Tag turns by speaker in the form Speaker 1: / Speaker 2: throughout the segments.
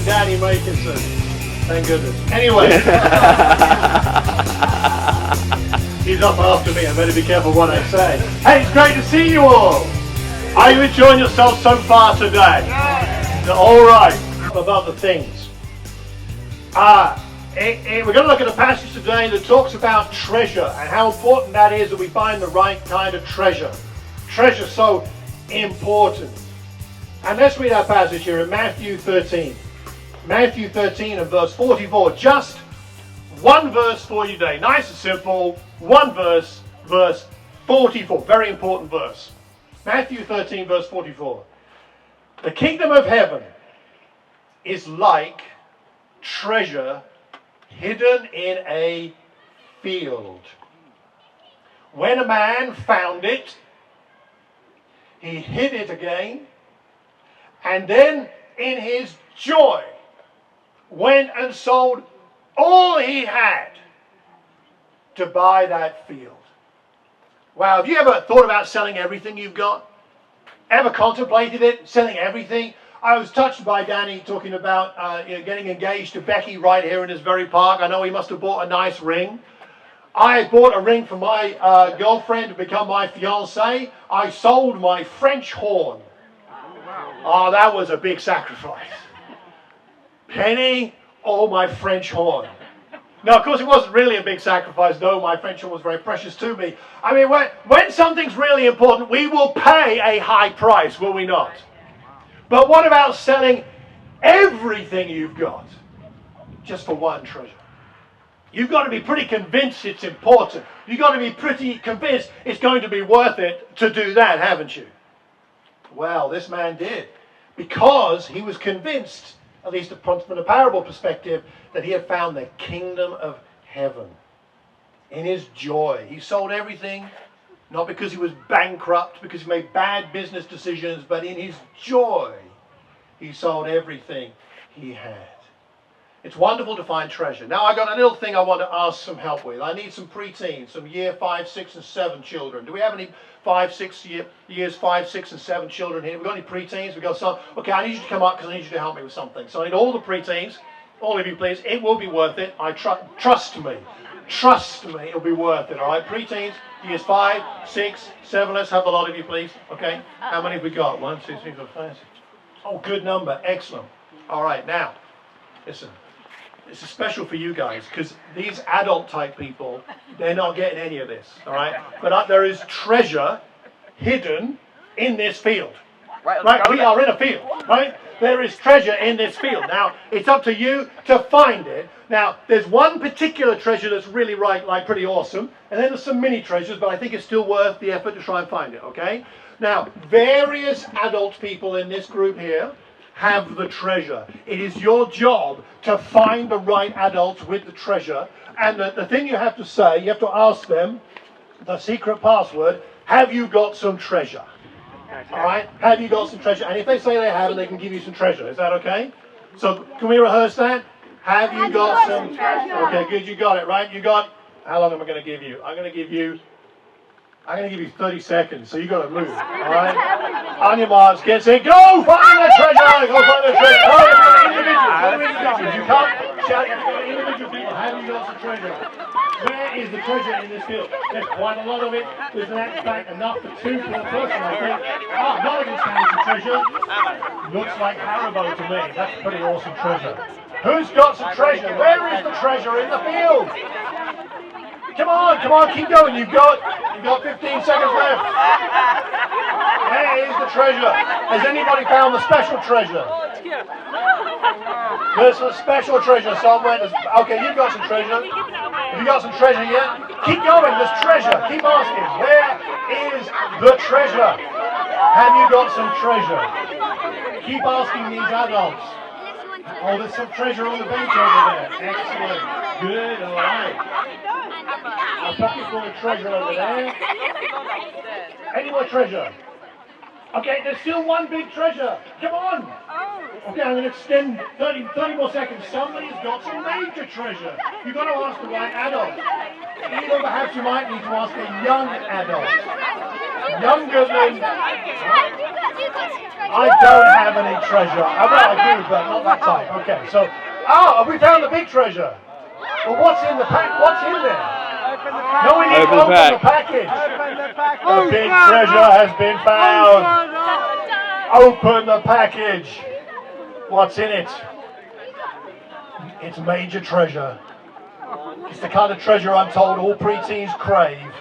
Speaker 1: Danny Makinson. Thank goodness. Anyway. He's up after me. I better be careful what I say. Hey, it's great to see you all. Are you enjoying yourselves so far today? All right. About the things. We're going to look at a passage today that talks about treasure and how important that is that we find the right kind of treasure. Treasure so important. And let's read our passage here in Matthew 13. Matthew 13 and verse 44. Just one verse for you today. Nice and simple. One verse, verse 44. Very important verse. Matthew 13 verse 44. The kingdom of heaven is like treasure hidden in a field. When a man found it, he hid it again, and then in his joy went and sold all he had to buy that field. Wow, have you ever thought about selling everything you've got? Ever contemplated it, selling everything? I was touched by Danny talking about getting engaged to Becky right here in this very park. I know he must have bought a nice ring. I bought a ring for my girlfriend to become my fiancée. I sold my French horn. Oh, that was a big sacrifice. Penny or my French horn. Now, of course, it wasn't really a big sacrifice, though my French horn was very precious to me. I mean, when something's really important, we will pay a high price, will we not? But what about selling everything you've got just for one treasure? You've got to be pretty convinced it's important. You've got to be pretty convinced it's going to be worth it to do that, haven't you? Well, this man did, because he was convinced, at least from the parable perspective, that he had found the kingdom of heaven. In his joy, he sold everything, not because he was bankrupt, because he made bad business decisions, but in his joy, he sold everything he had. It's wonderful to find treasure. Now, I got a little thing I want to ask some help with. I need some preteens, some year 5, 6, and 7 children. Do we have any 5, 6 years 5, 6, and 7 children here? We've got any preteens? We've got some. Okay, I need you to come up because I need you to help me with something. So I need all the preteens, all of you, please. It will be worth it. Trust me. Trust me, it'll be worth it. All right, preteens, years 5, 6, 7. Let's have a lot of you, please. Okay, how many have we got? 1, 2, 3, 4, 5, 6. Oh, good number. Excellent. All right, now, listen. This is special for you guys, because these adult type people, they're not getting any of this, all right? But there is treasure hidden in this field. Right? We are in a field, right? There is treasure in this field. Now, it's up to you to find it. Now, there's one particular treasure that's really pretty awesome, and then there's some mini treasures, but I think it's still worth the effort to try and find it, okay? Now, various adult people in this group here have the treasure. It is your job to find the right adults with the treasure. And the thing you have to say, you have to ask them, the secret password, have you got some treasure? All right? Have you got some treasure? And if they say they have, they can give you some treasure. Is that okay? So can we rehearse that? Have you got some treasure? Okay, good. You got it, right? You got, how long am I going to give you? I'm going to give you 30 seconds, so you got to move, all right? On your marks, get set, go! Find the treasure! Go find the treasure! Oh, individuals. You can't shout, you have to go to individual people. Have you got some treasure? Where is the treasure in this field? There's quite a lot of it. There's in fact enough for 2 per person, I think. Ah, Mulligan stands some treasure. Looks like Haribo to me. That's pretty awesome treasure. Who's got some treasure? Where is the treasure in the field? Come on, keep going. You've got 15 seconds left. Where is the treasure? Has anybody found the special treasure? There's a special treasure somewhere. Okay, you've got some treasure. Have you got some treasure yet? Keep going, there's treasure. Keep asking. Where is the treasure? Have you got some treasure? Keep asking these adults. Oh, there's some treasure on the bench over there. Excellent. Good, all right. A bucket full of treasure over there. Any more treasure? Okay, there's still one big treasure. Come on. Okay, I'm going to extend 30 more seconds. Somebody's got some major treasure. You've got to ask the right adult. Even perhaps you might need to ask a young adult. Younger than... I don't have any treasure. Well, I do, but not that type. Okay, so, we found the big treasure. Well, what's in the pack? What's in there? No, we need to open the package. The big treasure has been found. Open the package. What's in it? It's major treasure. It's the kind of treasure I'm told all preteens crave.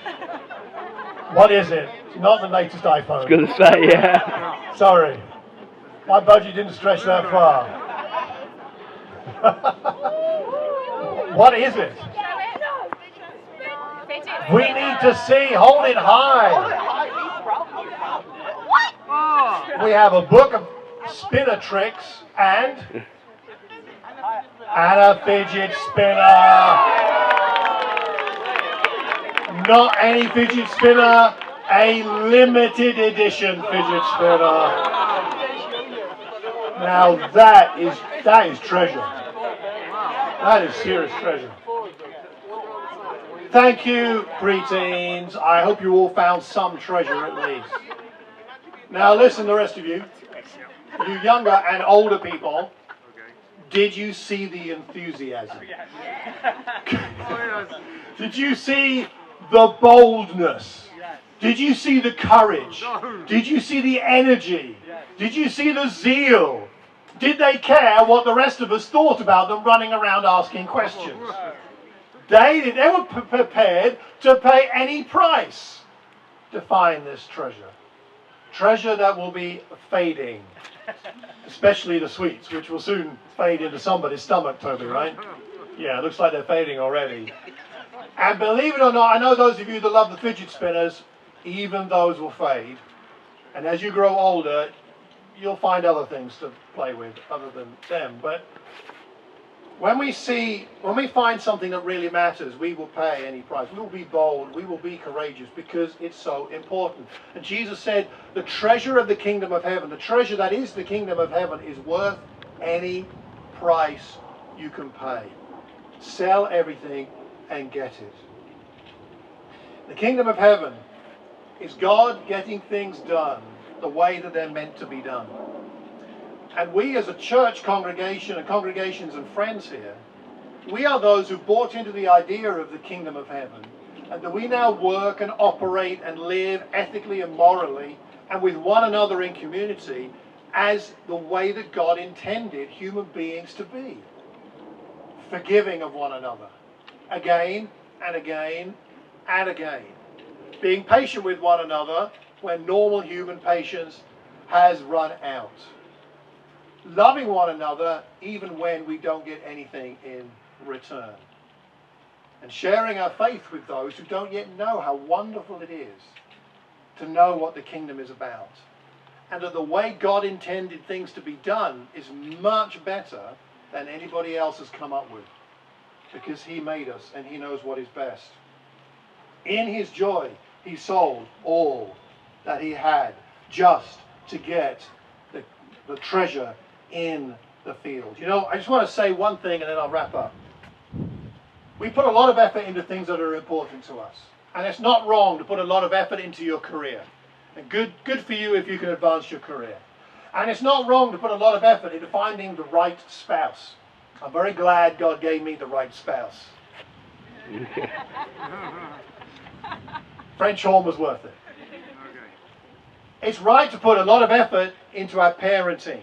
Speaker 1: What is it? It's not the latest iPhone.
Speaker 2: I was going to say, yeah.
Speaker 1: Sorry. My budget didn't stretch that far. What is it? We need to see. Hold it high. We have a book of spinner tricks and a fidget spinner. Not any fidget spinner, a limited edition fidget spinner. Now that is treasure. That is serious treasure. Thank you, preteens. I hope you all found some treasure at least. Now listen, the rest of you younger and older people, did you see the enthusiasm? Did you see the boldness? Did you see the courage? Did you see the energy? Did you see the zeal? Did they care what the rest of us thought about them running around asking questions? They were prepared to pay any price to find this treasure. Treasure that will be fading, especially the sweets, which will soon fade into somebody's stomach, Toby, right? Yeah, it looks like they're fading already. And believe it or not, I know those of you that love the fidget spinners, even those will fade. And as you grow older, you'll find other things to play with other than them. But when we find something that really matters, we will pay any price. We will be bold, we will be courageous because it's so important. And Jesus said, the treasure of the kingdom of heaven, the treasure that is the kingdom of heaven is worth any price you can pay. Sell everything and get it. The kingdom of heaven is God getting things done the way that they're meant to be done. And we as a church congregation and congregations and friends here, we are those who bought into the idea of the kingdom of heaven, and that we now work and operate and live ethically and morally and with one another in community as the way that God intended human beings to be. Forgiving of one another, again and again and again. Being patient with one another when normal human patience has run out. Loving one another even when we don't get anything in return. And sharing our faith with those who don't yet know how wonderful it is to know what the kingdom is about. And that the way God intended things to be done is much better than anybody else has come up with. Because He made us and He knows what is best. In His joy, He sold all that He had just to get the treasure in the field. You know, I just want to say one thing and then I'll wrap up. We put a lot of effort into things that are important to us. And it's not wrong to put a lot of effort into your career. And good for you if you can advance your career. And it's not wrong to put a lot of effort into finding the right spouse. I'm very glad God gave me the right spouse. French horn was worth it. It's right to put a lot of effort into our parenting.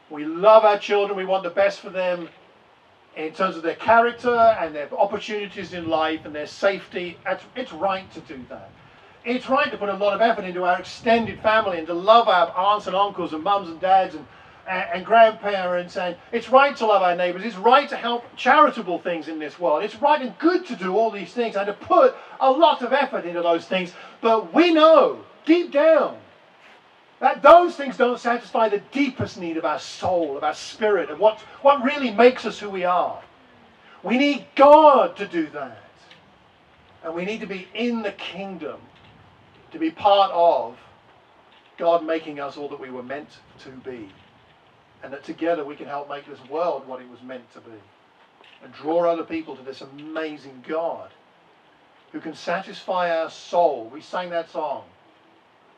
Speaker 1: We love our children, we want the best for them in terms of their character and their opportunities in life and their safety. It's right to do that. It's right to put a lot of effort into our extended family and to love our aunts and uncles and mums and dads and grandparents. And it's right to love our neighbours. It's right to help charitable things in this world. It's right and good to do all these things and to put a lot of effort into those things. But we know, deep down, that those things don't satisfy the deepest need of our soul, of our spirit, of what really makes us who we are. We need God to do that. And we need to be in the kingdom, to be part of God making us all that we were meant to be. And that together we can help make this world what it was meant to be. And draw other people to this amazing God who can satisfy our soul. We sang that song.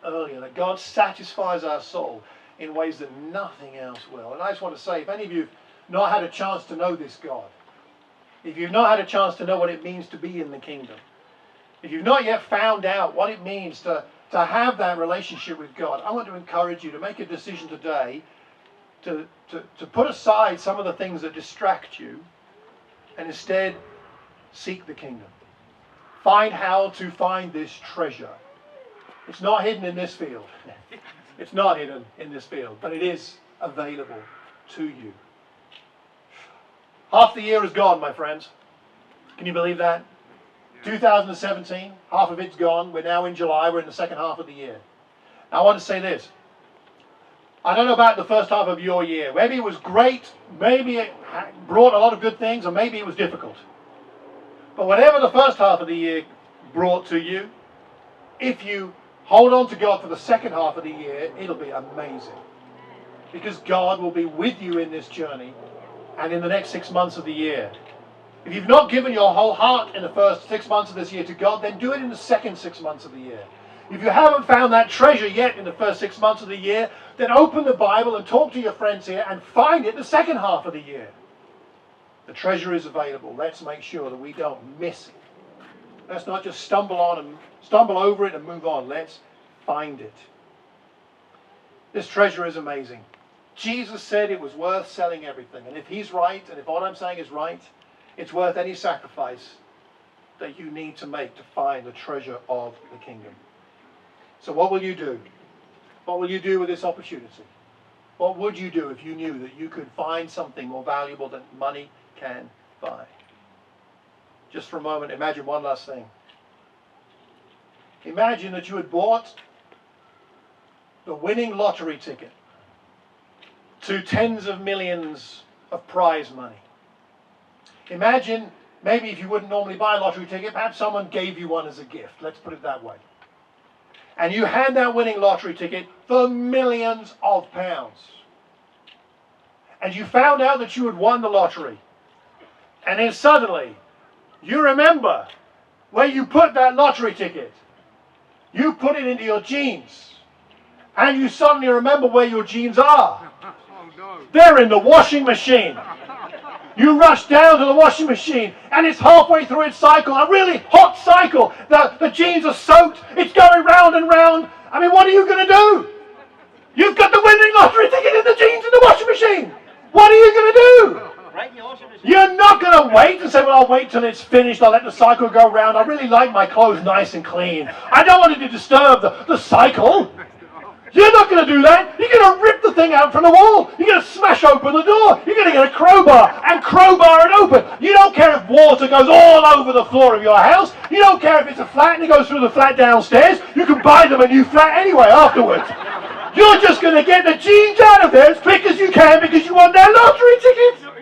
Speaker 1: earlier, that God satisfies our soul in ways that nothing else will. And I just want to say, if any of you have not had a chance to know this God, if you've not had a chance to know what it means to be in the kingdom, if you've not yet found out what it means to have that relationship with God, I want to encourage you to make a decision today to put aside some of the things that distract you and instead seek the kingdom. Find how to find this treasure. It's not hidden in this field. It's not hidden in this field, but it is available to you. Half the year is gone, my friends. Can you believe that? 2017, half of it's gone. We're now in July. We're in the second half of the year. Now, I want to say this. I don't know about the first half of your year. Maybe it was great. Maybe it brought a lot of good things, or maybe it was difficult. But whatever the first half of the year brought to you, if you hold on to God for the second half of the year, it'll be amazing. Because God will be with you in this journey and in the next 6 months of the year. If you've not given your whole heart in the first 6 months of this year to God, then do it in the second 6 months of the year. If you haven't found that treasure yet in the first 6 months of the year, then open the Bible and talk to your friends here and find it the second half of the year. The treasure is available. Let's make sure that we don't miss it. Let's not just stumble over it and move on. Let's find it. This treasure is amazing. Jesus said it was worth selling everything. And if he's right, and if what I'm saying is right, it's worth any sacrifice that you need to make to find the treasure of the kingdom. So what will you do? What will you do with this opportunity? What would you do if you knew that you could find something more valuable than money can buy? Just for a moment, imagine one last thing. Imagine that you had bought the winning lottery ticket to tens of millions of prize money. Imagine, maybe if you wouldn't normally buy a lottery ticket, perhaps someone gave you one as a gift. Let's put it that way. And you had that winning lottery ticket for millions of pounds. And you found out that you had won the lottery. And then suddenly, you remember where you put that lottery ticket. You put it into your jeans. And you suddenly remember where your jeans are. They're in the washing machine. You rush down to the washing machine and it's halfway through its cycle, a really hot cycle. The jeans are soaked. It's going round and round. I mean, what are you going to do? You've got the winning lottery ticket in the jeans in the washing machine. What are you going to do? You're not going to wait and say, well, I'll wait till it's finished. I'll let the cycle go round. I really like my clothes nice and clean. I don't want it to disturb the cycle. You're not going to do that. You're going to rip the thing out from the wall. You're going to smash open the door. You're going to get a crowbar and crowbar it open. You don't care if water goes all over the floor of your house. You don't care if it's a flat and it goes through the flat downstairs. You can buy them a new flat anyway afterwards. You're just going to get the jeans out of there as quick as you can because you want that lottery ticket.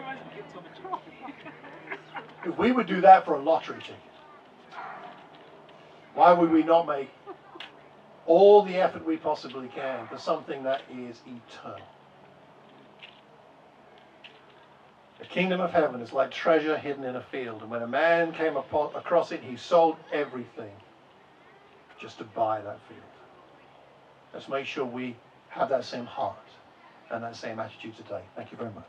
Speaker 1: If we would do that for a lottery ticket, why would we not make all the effort we possibly can for something that is eternal? The kingdom of heaven is like treasure hidden in a field, and when a man came across it, he sold everything just to buy that field. Let's make sure we have that same heart and that same attitude today. Thank you very much.